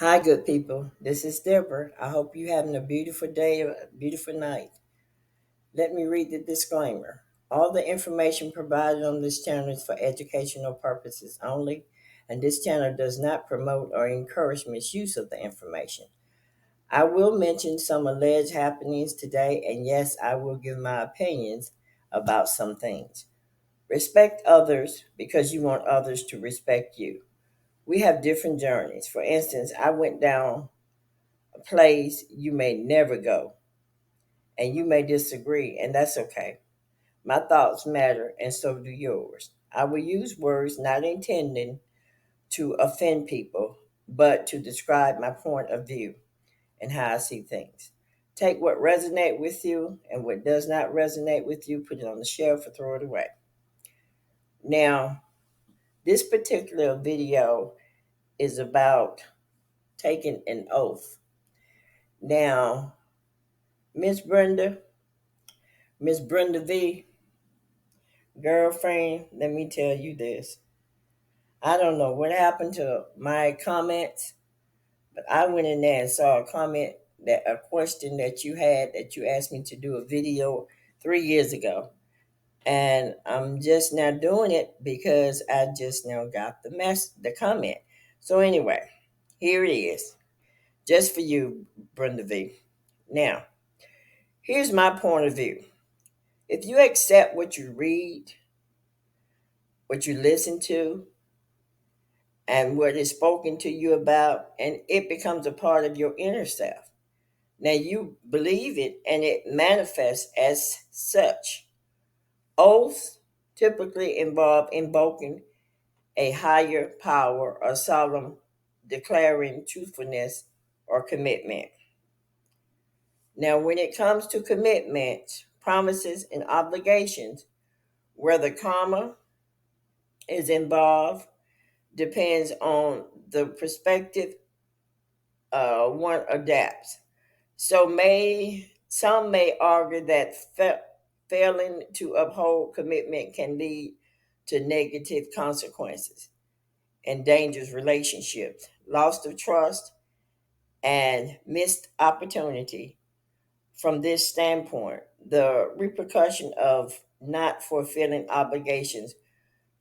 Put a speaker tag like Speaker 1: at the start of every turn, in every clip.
Speaker 1: Hi, good people. This is Deborah. I hope you're having a beautiful day or a beautiful night. Let me read the disclaimer. All the information provided on this channel is for educational purposes only, and this channel does not promote or encourage misuse of the information. I will mention some alleged happenings today, and yes, I will give my opinions about some things. Respect others because you want others to respect you. We have different journeys. For instance, I went down a place you may never go, and you may disagree, and that's okay. My thoughts matter, and so do yours. I will use words not intending to offend people, but to describe my point of view and how I see things. Take what resonates with you, and what does not resonate with you, put it on the shelf or throw it away. Now, this particular video is about taking an oath. Now, Miss Brenda, Miss Brenda V, girlfriend, let me tell you this. I don't know what happened to my comments, but I went in there and saw a comment, that a question that you had, that you asked me to do a video 3 years ago. And I'm just now doing it because I just now got the comment. So anyway, here it is. Just for you, Brenda V. Now, here's my point of view. If you accept what you read, what you listen to, and what is spoken to you about, and it becomes a part of your inner self. Now you believe it and it manifests as such. Oaths typically involve invoking a higher power or solemn declaring truthfulness or commitment. Now, when it comes to commitments, promises, and obligations, whether karma is involved depends on the perspective one adapts. So may some may argue that failing to uphold commitment can lead to negative consequences, endangers relationships, loss of trust, and missed opportunity. From this standpoint, the repercussion of not fulfilling obligations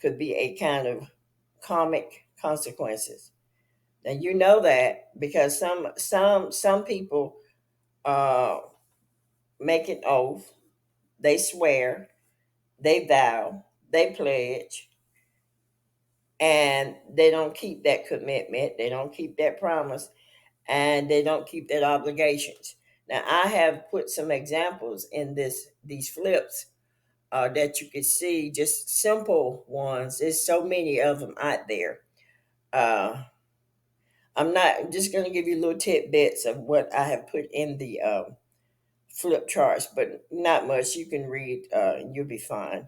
Speaker 1: could be a kind of karmic consequences. Now you know that because some people uh, make an oath, they swear, they vow, they pledge, and they don't keep that commitment, they don't keep that promise, and they don't keep that obligations. Now I have put some examples in these flips that you can see, just simple ones. There's so many of them out there. Uh, I'm not just going to give you little tidbits of what I have put in the flip charts, but not much. You can read, and you'll be fine.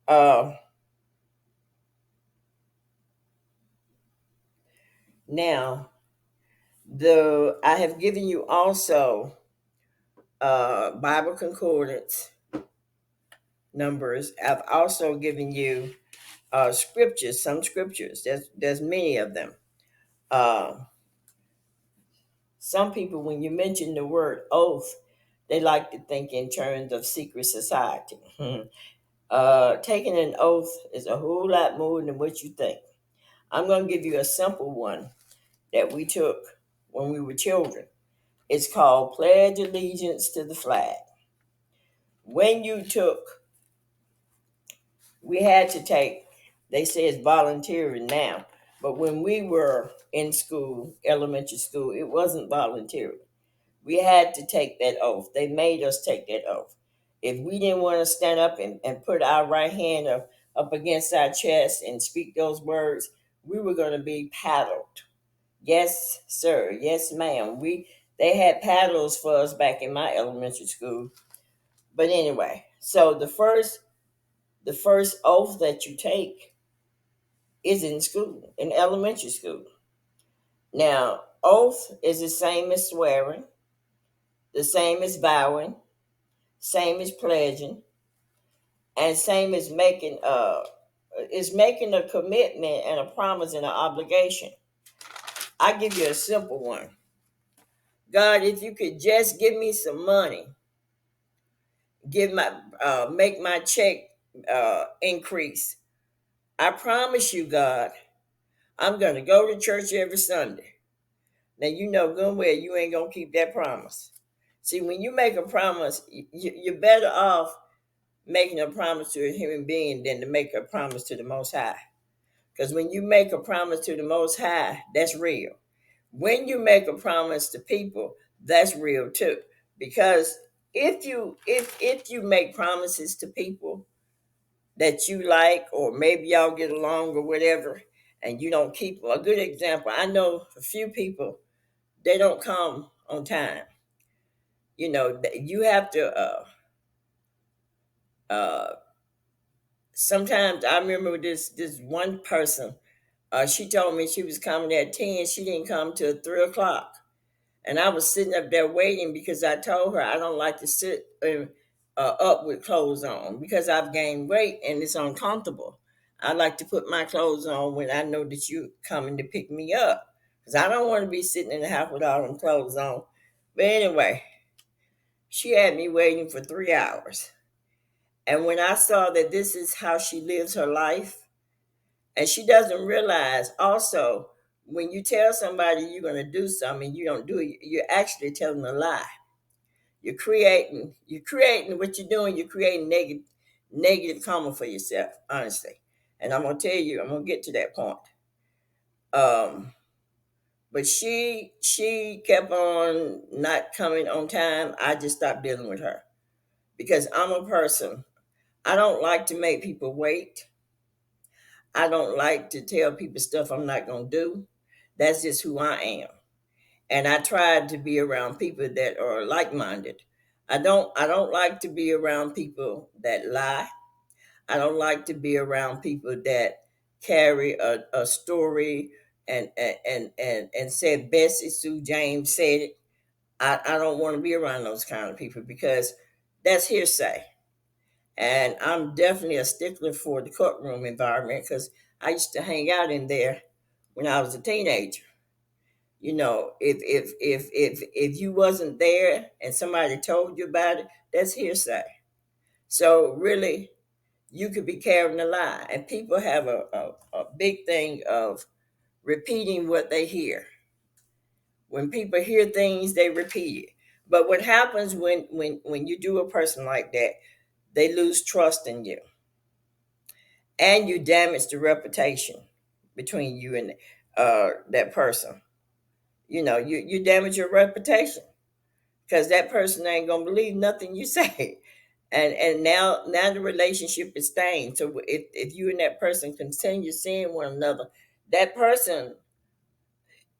Speaker 1: Uh, Now, the I have given you also Bible concordance numbers. I've also given you scriptures, some scriptures. There's many of them. Uh, some people, when you mention the word oath, they like to think in terms of secret society. Taking an oath is a whole lot more than what you think. I'm going to give you a simple one that we took when we were children. It's called Pledge Allegiance to the Flag. When you took, we had to take, they say it's voluntary now, but when we were in school, elementary school, it wasn't voluntary. We had to take that oath. They made us take that oath. If we didn't want to stand up and put our right hand up against our chest and speak those words, we were going to be paddled. Yes, sir. Yes, ma'am. They had paddles for us back in my elementary school. But anyway, so the first oath that you take is in school, in elementary school. Now, oath is the same as swearing, the same as vowing, same as pledging, and same as making a commitment and a promise and an obligation. I give you a simple one. God, if you could just give me some money, give my make my check increase. I promise you, God, I'm gonna go to church every Sunday. Now you know good and well you ain't gonna keep that promise. See, when you make a promise, you're better off making a promise to a human being than to make a promise to the Most High. Because when you make a promise to the Most High, that's real. When you make a promise to people, that's real too. Because if you make promises to people that you like, or maybe y'all get along or whatever, and you don't keep a good example. I know a few people, they don't come on time. You have to uh sometimes I remember this one person, she told me she was coming at 10, she didn't come till 3 o'clock. And I was sitting up there waiting because I told her I don't like to sit up with clothes on because I've gained weight and it's uncomfortable. I like to put my clothes on when I know that you're coming to pick me up because I don't want to be sitting in the house with all them clothes on. But anyway, she had me waiting for 3 hours. And when I saw that this is how she lives her life, and she doesn't realize also, when you tell somebody you're going to do something and you don't do it, you're actually telling a lie. You're creating what you're doing, you're creating negative karma for yourself, honestly. And I'm gonna tell you, I'm gonna get to that point. Um, but she kept on not coming on time. I just stopped dealing with her because I'm a person. I don't like to make people wait. I don't like to tell people stuff I'm not gonna do. That's just who I am. And I tried to be around people that are like-minded. I don't like to be around people that lie. I don't like to be around people that carry a story and said Bessie Sue James said it. I don't want to be around those kind of people because that's hearsay. And I'm definitely a stickler for the courtroom environment because I used to hang out in there when I was a teenager. If you wasn't there and somebody told you about it, that's hearsay. So really, you could be carrying a lie, and people have a big thing of repeating what they hear. When people hear things, they repeat it. But what happens when you do a person like that, they lose trust in you, and you damage the reputation between you and that person. You damage your reputation because that person ain't gonna believe nothing you say. And now the relationship is stained. So if you and that person continue seeing one another, that person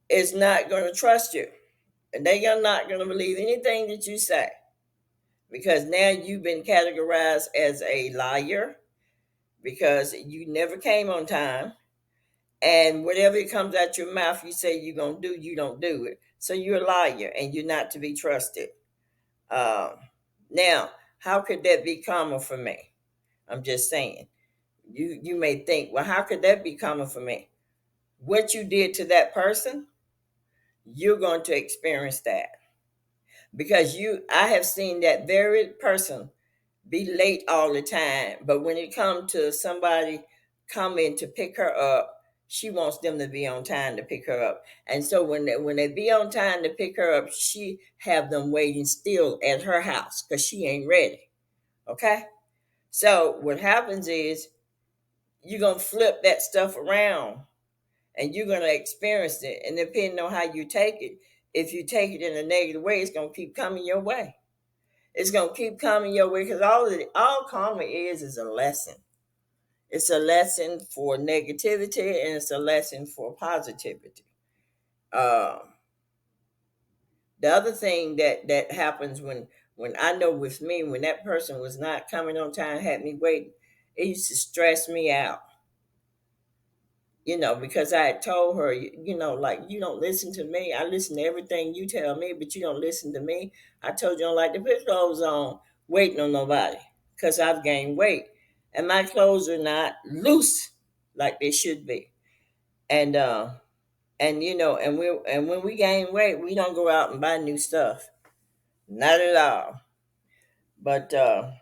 Speaker 1: is not going to trust you, and they are not going to believe anything that you say because now you've been categorized as a liar because you never came on time, and whatever comes out your mouth you say you're going to do, you don't do it. So you're a liar and you're not to be trusted. Um, Now, how could that be common for me? I'm just saying. You may think, well, how could that be common for me? What you did to that person, you're going to experience that because I have seen that very person be late all the time, but when it comes to somebody coming to pick her up, she wants them to be on time to pick her up. And so when they be on time to pick her up, she have them waiting still at her house because she ain't ready. Okay. So what happens is you're gonna flip that stuff around and you're gonna experience it. And depending on how you take it, if you take it in a negative way, it's gonna keep coming your way. It's gonna keep coming your way because all karma is a lesson. It's a lesson for negativity and it's a lesson for positivity. Um, the other thing that happens when I know with me when that person was not coming on time, had me waiting, it used to stress me out. Because I had told her, like, you don't listen to me. I listen to everything you tell me, but you don't listen to me. I told you I don't like to put clothes on waiting on nobody because I've gained weight and my clothes are not loose like they should be. And And when we gain weight, we don't go out and buy new stuff. Not at all. But I'm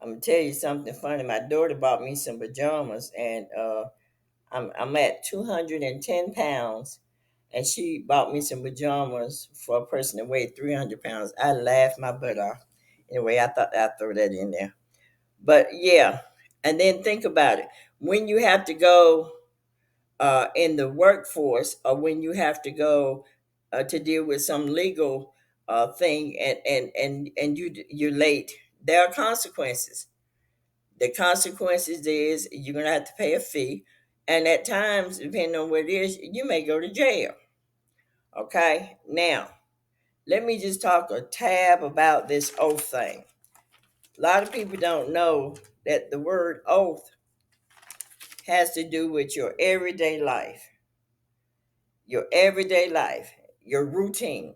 Speaker 1: gonna tell you something funny. My daughter bought me some pajamas, and I'm at 210 pounds, and she bought me some pajamas for a person that weighed 300 pounds. I laughed my butt off. Anyway, I thought I'd throw that in there. But yeah, and then think about it. When you have to go in the workforce, or when you have to go to deal with some legal thing, and you're late, there are consequences. The consequences is you're gonna have to pay a fee, and at times, depending on what it is, you may go to jail. Okay, now let me just talk a tab about this oath thing. A lot of people don't know that the word oath has to do with your everyday life, your routine.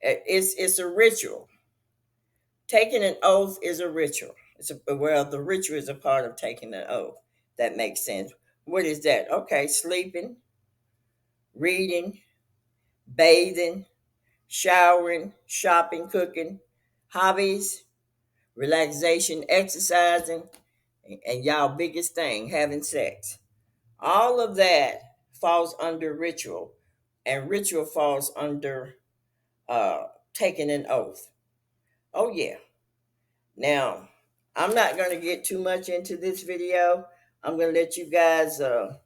Speaker 1: It's a ritual. Taking an oath is a ritual. Well, the ritual is a part of taking an oath. That makes sense. What is that? Okay, sleeping, reading, bathing, showering, shopping, cooking, hobbies, relaxation, exercising, and y'all biggest thing, having sex. All of that falls under ritual, and ritual falls under uh, taking an oath. Oh yeah. Now, I'm not going to get too much into this video. I'm going to let you guys look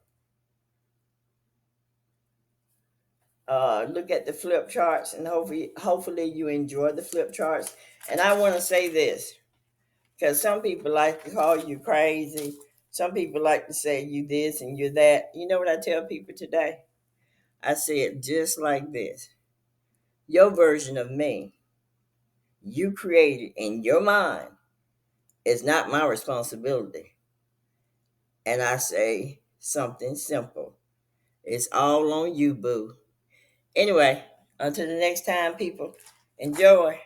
Speaker 1: at the flip charts, and hopefully you enjoy the flip charts. And I want to say this, because some people like to call you crazy. Some people like to say you this and you that. You know what I tell people today? I say it just like this. Your version of me, you created in your mind, is not my responsibility. And I say something simple. It's all on you, boo. Anyway, until the next time, people, enjoy.